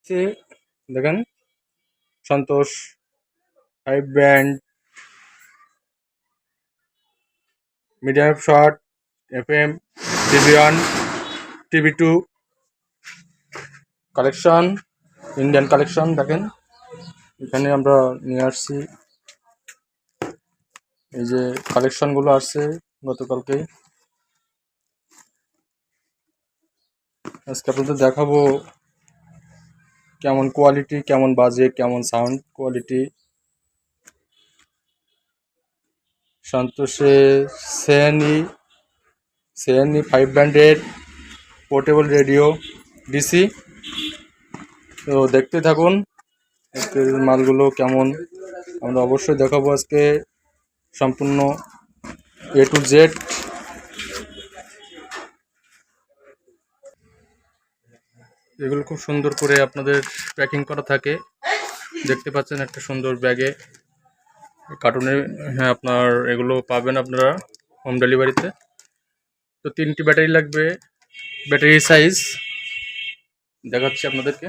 সে দেখেন সন্তোষ 5 band medium shot FM TV1 TV2 collection Indian collection দেখেন এখানে আমরা নিয়ে আসছি এই যে কালেকশনগুলো আসছে গতকালকে আজকে আপনাদের দেখাবো কেমন কোয়ালিটি কেমন বাজে কেমন সাউন্ড কোয়ালিটি সন্তোষে সেএনই 5 ব্যান্ডের পোর্টেবল রেডিও ডিসি তো দেখতে থাকুন আজকের মালগুলো কেমন আমরা অবশ্যই দেখাবো আজকে সম্পূর্ণ A to Z এগুলো খুব সুন্দর করে আপনাদের প্যাকিং করা থাকে দেখতে পাচ্ছেন একটা সুন্দর ব্যাগে কার্টুনে হ্যাঁ আপনার এগুলো পাবেন আপনারা হোম ডেলিভারিতে তো 3টি ব্যাটারি লাগবে ব্যাটারি সাইজ দেখাচ্ছি আপনাদেরকে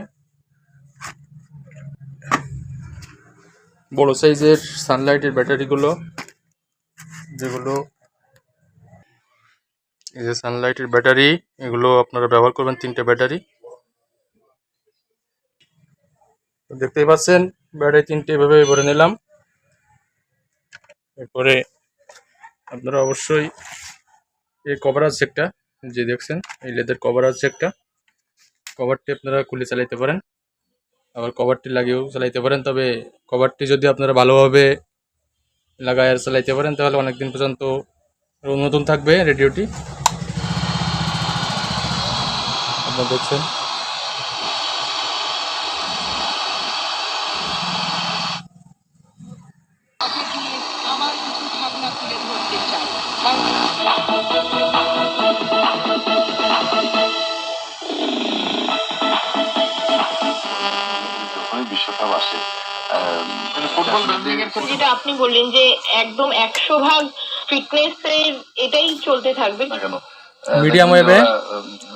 বড় সাইজের সানলাইটের ব্যাটারিগুলো যেগুলো এই যে সানলাইটের ব্যাটারি এগুলো আপনারা ব্যবহার করবেন 3টে ব্যাটারি দেখতেই পাচ্ছেন ব্যাটারি 3টে এভাবে ভরে নিলাম এরপরে আপনারা অবশ্যই এই কভার আছে একটা যে দেখছেন এই লেদার কভার আছে একটা কভারটি আপনারা খুলে চালাইতে পারেন আবার কভারটি লাগিয়েও চালাইতে পারেন তবে কভারটি যদি আপনারা ভালোভাবে লাগায় আর চালাইতে পারেন তাহলে অনেকদিন পর্যন্ত নতুন থাকবে রেডিওটি আপনারা দেখছেন বিশ্বকাপ আসে যেটা আপনি বললেন যে একদম 100% ফিটনেসের এটাই চলতে থাকবে না কেন মিডিয়াম ওয়েভে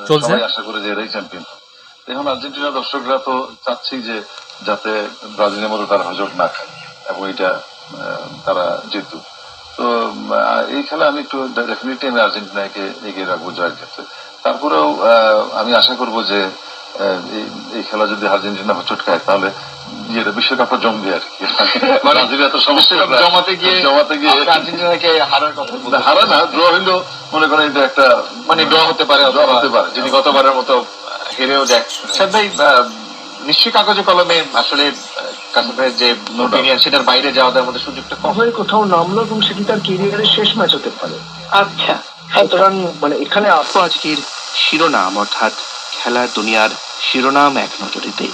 চলছে আশা করে যে এরাই চ্যাম্পিয়ন এখন আর্জেন্টিনা দর্শকরা তো চাচ্ছি যে যাতে ব্রাজিলের মতো তারা হজট না খায় এবং এটা তারা জিতুক তো এই খেলা আমি একটু ডেফিনেটলি আমি আর্জেন্টিনাকে এগিয়ে রাখবো জয়ের ক্ষেত্রে তারপরেও আমি আশা করবো যে এই খেলা যদি আর্জেন্টিনা হচট খায় তাহলে বিশ্বকাপটা জমবে আর কি ব্রাজিলের এত সমস্যা জমাতে গিয়ে আর্জেন্টিনাকে হারার কথা হারা না ড্র হইলেও মনে করেন এটা একটা মানে ড্র হতে পারে যিনি গতবারের মতো হেরেও যায় ভাই নিশ্চয়ই কাগজে কলমে আসলে কাসাফের যে ওপিনিয়ন সেটার বাইরে যাওয়ার মধ্যে সুযোগটা কম হয় কোথাও নামলো এবং সেটি তার ক্যারিয়ারের শেষ ম্যাচ হতে পারে আচ্ছা সুতরাং মানে এখানে আজকের শিরোনাম অর্থাৎ খেলার দুনিয়ার শিরোনাম এক নজরেতে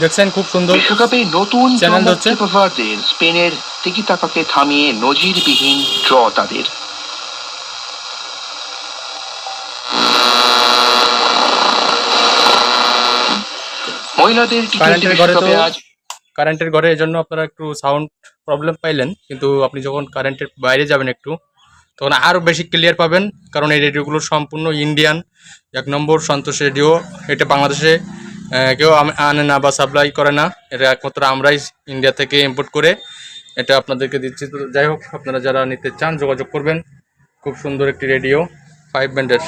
দেখছেন খুব সুন্দর বিশ্বকাপে নতুন চ্যানেল হচ্ছে স্পেনের টিকিটাকাকে থামিয়ে নজিরবিহীন ড্র তাদের মহিলাদের কারেন্টের ঘরে এজন্য আপনারা একটু সাউন্ড প্রবলেম পাইলেন কিন্তু আপনি যখন কারেন্টের বাইরে যাবেন একটু তখন আরও বেশি ক্লিয়ার পাবেন কারণ এই রেডিওগুলো সম্পূর্ণ ইন্ডিয়ান 1 নম্বর সন্তোষ রেডিও এটা বাংলাদেশে কেউ আনে না বা সাপ্লাই করে না এটা একমাত্র আমরাই ইন্ডিয়া থেকে ইম্পোর্ট করে এটা আপনাদেরকে দিচ্ছি তো যাই হোক আপনারা যারা নিতে চান যোগাযোগ করবেন খুব সুন্দর একটি রেডিও 5 ব্যান্ডের